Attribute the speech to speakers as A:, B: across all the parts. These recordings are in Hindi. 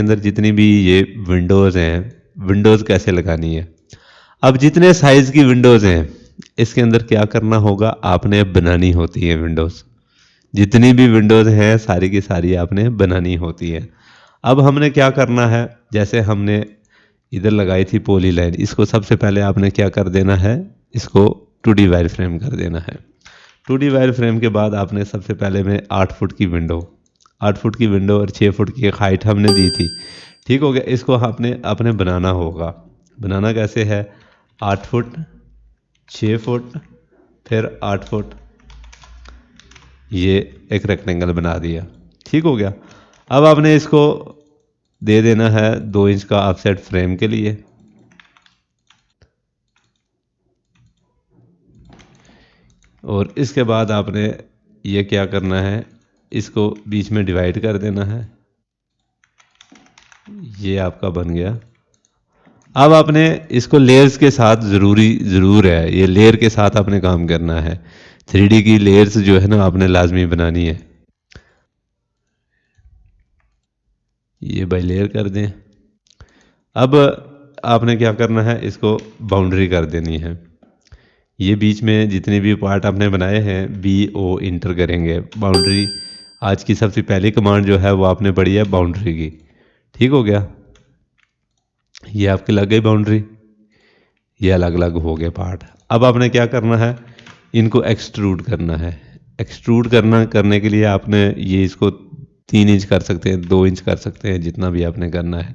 A: अंदर जितनी भी ये विंडोज़ हैं, विंडोज़ कैसे लगानी है। अब जितने साइज़ की विंडोज़ हैं, इसके अंदर क्या करना होगा, आपने बनानी होती है विंडोज़। जितनी भी विंडोज़ हैं सारी की सारी आपने बनानी होती है। अब हमने क्या करना है, जैसे हमने इधर लगाई थी पॉली लाइन, इसको सबसे पहले आपने क्या कर देना है, इसको 2D वायर फ्रेम कर देना है। 2D वायर फ्रेम के बाद आपने सबसे पहले में 8 फुट की विंडो, 8 फुट की विंडो और 6 फुट की एक हाइट हमने दी थी। ठीक हो गया, इसको आपने अपने बनाना होगा। बनाना कैसे है, 8 फुट, 6 फुट, फिर 8 फुट, ये एक रेक्टेंगल बना दिया। ठीक हो गया। अब आपने इसको दे देना है 2 इंच का ऑफसेट फ्रेम के लिए। और इसके बाद आपने ये क्या करना है, इसको बीच में डिवाइड कर देना है। ये आपका बन गया। अब आपने इसको लेयर्स के साथ ज़रूर है, ये लेयर के साथ आपने काम करना है। 3D की लेयर्स जो है ना आपने लाजमी बनानी है। ये बाई लेयर कर दें। अब आपने क्या करना है, इसको बाउंड्री कर देनी है। ये बीच में जितने भी पार्ट आपने बनाए हैं BO इंटर करेंगे बाउंड्री। आज की सबसे पहली कमांड जो है वो आपने पढ़ी है बाउंड्री की। ठीक हो गया, ये आपकी लग गई बाउंड्री, ये अलग अलग हो गए पार्ट। अब आपने क्या करना है, इनको एक्सट्रूड करना है। एक्सट्रूड करने के लिए आपने ये इसको 3 इंच कर सकते हैं, 2 इंच कर सकते हैं, जितना भी आपने करना है।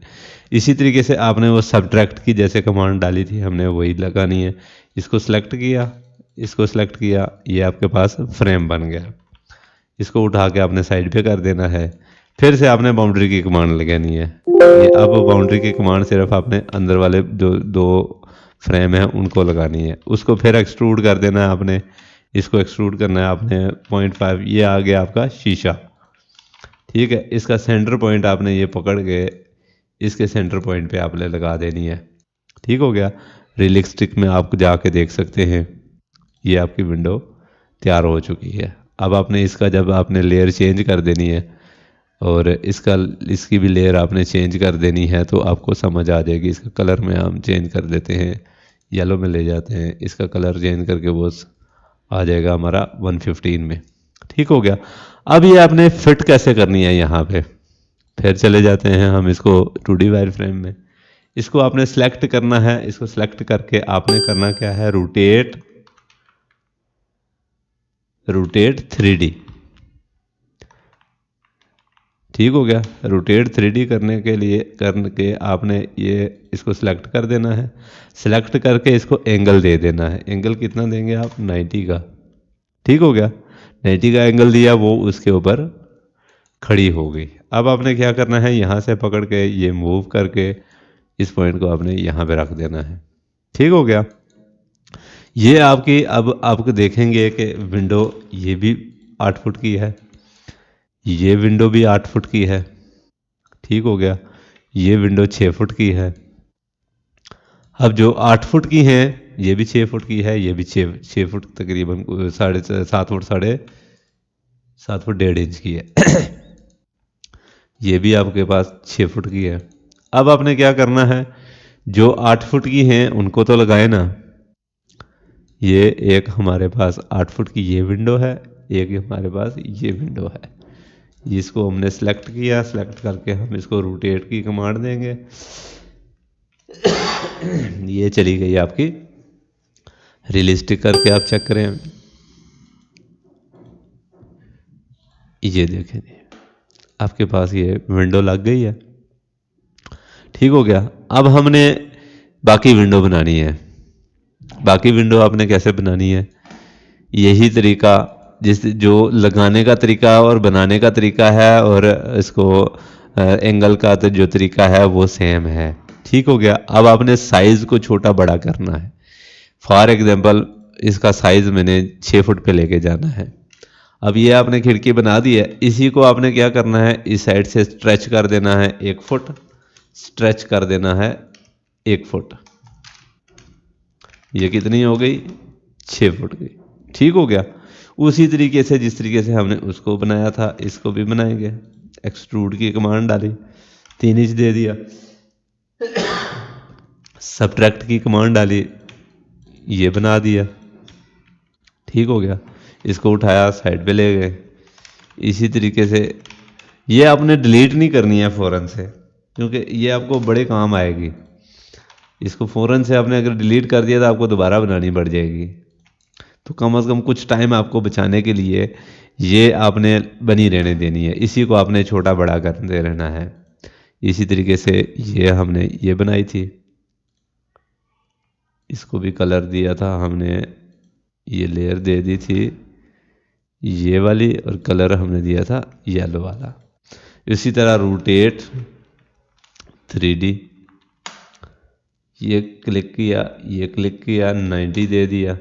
A: इसी तरीके से आपने वो सब्ट्रैक्ट की जैसे कमांड डाली थी हमने वही लगानी है। इसको सेलेक्ट किया, इसको सेलेक्ट किया, ये आपके पास फ्रेम बन गया। इसको उठा के आपने साइड पे कर देना है। फिर से आपने बाउंड्री की कमांड लगानी है। ये अब बाउंड्री की कमांड सिर्फ आपने अंदर वाले जो 2 फ्रेम है उनको लगानी है। उसको फिर एक्सट्रूड कर देना है आपने। इसको एक्सट्रूड करना है आपने 0.5, ये आ गया आपका शीशा। ठीक है, इसका सेंटर पॉइंट आपने ये पकड़ के इसके सेंटर पॉइंट पे आपने लगा देनी है। ठीक हो गया। रियलिस्टिक में आप जाके देख सकते हैं, ये आपकी विंडो तैयार हो चुकी है। अब आपने इसका जब आपने लेयर चेंज कर देनी है और इसकी भी लेयर आपने चेंज कर देनी है तो आपको समझ आ जाएगी। इसका कलर में हम चेंज कर देते हैं, येलो में ले जाते हैं, इसका कलर चेंज करके वो आ जाएगा हमारा 115 में। ठीक हो गया। अब ये आपने फिट कैसे करनी है यहाँ पे, फिर चले जाते हैं हम इसको 2D वायर फ्रेम में। इसको आपने सेलेक्ट करना है। इसको सेलेक्ट करके आपने करना क्या है, रोटेट 3D। ठीक हो गया। रोटेट 3D करने के आपने ये इसको सिलेक्ट कर देना है। सिलेक्ट करके इसको एंगल दे देना है। एंगल कितना देंगे आप, 90 का। ठीक हो गया, 90 का एंगल दिया, वो उसके ऊपर खड़ी हो गई। अब आपने क्या करना है, यहाँ से पकड़ के ये मूव करके इस पॉइंट को आपने यहाँ पे रख देना है। ठीक हो गया। ये आपकी, अब आपको देखेंगे कि विंडो ये भी 8 फुट की है, ये विंडो भी 8 फुट की है। ठीक हो गया, ये विंडो 6 फुट की है। अब जो 8 फुट की हैं ये भी 6 फुट की है, ये भी 6 फुट तकरीबन 7 फुट 1.5 इंच की है। ये भी आपके पास 6 फुट की है। अब आपने क्या करना है, जो 8 फुट की हैं उनको तो लगाए ना। ये एक हमारे पास 8 फुट की ये विंडो है, एक हमारे पास ये विंडो है। इसको हमने सेलेक्ट किया, सेलेक्ट करके हम इसको रोटेट की कमांड देंगे। ये चली गई आपकी। रियलिस्टिक करके आप चेक करें, ये देखें आपके पास ये विंडो लग गई है। ठीक हो गया। अब हमने बाकी विंडो बनानी है। बाकी विंडो आपने कैसे बनानी है, यही तरीका जो लगाने का तरीका और बनाने का तरीका है और इसको एंगल का तो जो तरीका है वो सेम है। ठीक हो गया। अब आपने साइज़ को छोटा बड़ा करना है। फॉर एग्जांपल इसका साइज़ मैंने 6 फुट पे लेके जाना है। अब ये आपने खिड़की बना दी है, इसी को आपने क्या करना है, इस साइड से स्ट्रेच कर देना है 1 फुट, स्ट्रेच कर देना है 1 फुट। ये कितनी हो गई, 6 फुट की। ठीक हो गया। उसी तरीके से जिस तरीके से हमने उसको बनाया था इसको भी बनाएंगे। एक्सट्रूड की कमांड डाली, 3 इंच दे दिया, सब्ट्रैक्ट की कमांड डाली, ये बना दिया। ठीक हो गया। इसको उठाया साइड पे ले गए। इसी तरीके से ये आपने डिलीट नहीं करनी है फ़ौरन से, क्योंकि ये आपको बड़े काम आएगी। इसको फ़ौरन से आपने अगर डिलीट कर दिया तो आपको दोबारा बनानी पड़ जाएगी। तो कम से कम कुछ टाइम आपको बचाने के लिए ये आपने बनी रहने देनी है, इसी को आपने छोटा बड़ा करते रहना है। इसी तरीके से ये हमने ये बनाई थी, इसको भी कलर दिया था हमने, ये लेयर दे दी थी ये वाली, और कलर हमने दिया था येलो वाला। इसी तरह रोटेट 3D, ये क्लिक किया, ये क्लिक किया, 90 दे दिया,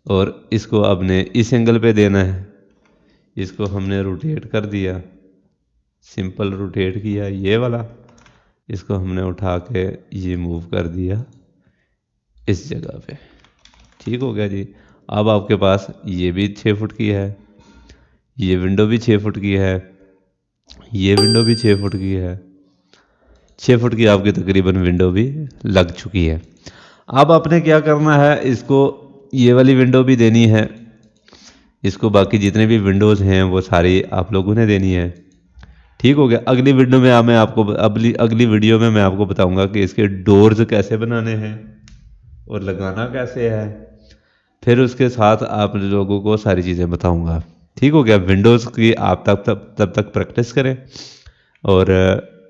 A: और इसको आपने इस एंगल पे देना है। इसको हमने रोटेट कर दिया, सिंपल रोटेट किया ये वाला, इसको हमने उठा के ये मूव कर दिया इस जगह पे। ठीक हो गया जी। अब आपके पास ये भी 6 फुट की है, ये विंडो भी 6 फुट की है, ये विंडो भी 6 फुट की है। 6 फुट की आपकी तकरीबन विंडो भी लग चुकी है। अब आपने क्या करना है, इसको ये वाली विंडो भी देनी है, इसको बाकी जितने भी विंडोज़ हैं वो सारी आप लोगों ने देनी है। ठीक हो गया। अगली वीडियो में मैं आपको अगली वीडियो में मैं आपको बताऊंगा कि इसके डोर्स कैसे बनाने हैं और लगाना कैसे है। फिर उसके साथ आप लोगों को सारी चीज़ें बताऊंगा। ठीक हो गया। विंडोज़ की आप तब तक प्रैक्टिस करें, और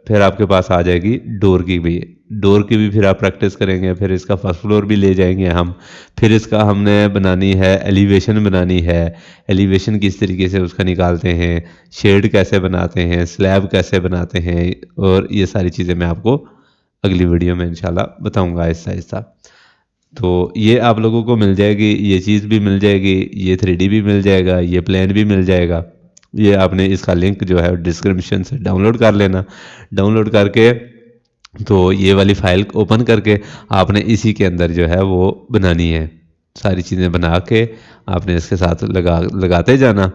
A: फिर आपके पास आ जाएगी डोर की भी। डोर की भी फिर आप प्रैक्टिस करेंगे, फिर इसका फर्स्ट फ्लोर भी ले जाएंगे हम। फिर इसका हमने बनानी है एलिवेशन, बनानी है एलिवेशन किस तरीके से उसका निकालते हैं, शेड कैसे बनाते हैं, स्लैब कैसे बनाते हैं, और ये सारी चीज़ें मैं आपको अगली वीडियो में इंशाल्लाह बताऊंगा आहिस्ता आहिस्ता। तो ये आप लोगों को मिल जाएगी, ये चीज़ भी मिल जाएगी, ये 3D भी मिल जाएगा, ये प्लान भी मिल जाएगा। ये आपने इसका लिंक जो है डिस्क्रिप्शन से डाउनलोड कर लेना। डाउनलोड करके तो ये वाली फाइल ओपन करके आपने इसी के अंदर जो है वो बनानी है। सारी चीज़ें बना के आपने इसके साथ लगाते जाना,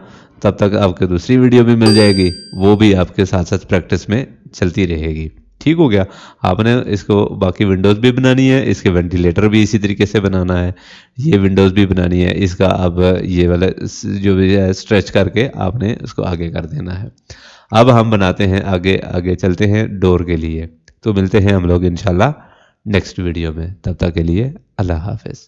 A: तब तक आपको दूसरी वीडियो भी मिल जाएगी, वो भी आपके साथ साथ प्रैक्टिस में चलती रहेगी। ठीक हो गया। आपने इसको बाकी विंडोज़ भी बनानी है, इसके वेंटिलेटर भी इसी तरीके से बनाना है, ये विंडोज़ भी बनानी है। इसका अब ये वाला जो भी है स्ट्रेच करके आपने उसको आगे कर देना है। अब हम बनाते हैं आगे, आगे चलते हैं डोर के लिए। तो मिलते हैं हम लोग इंशाल्लाह नेक्स्ट वीडियो में। तब तक के लिए अल्लाह हाफिज़।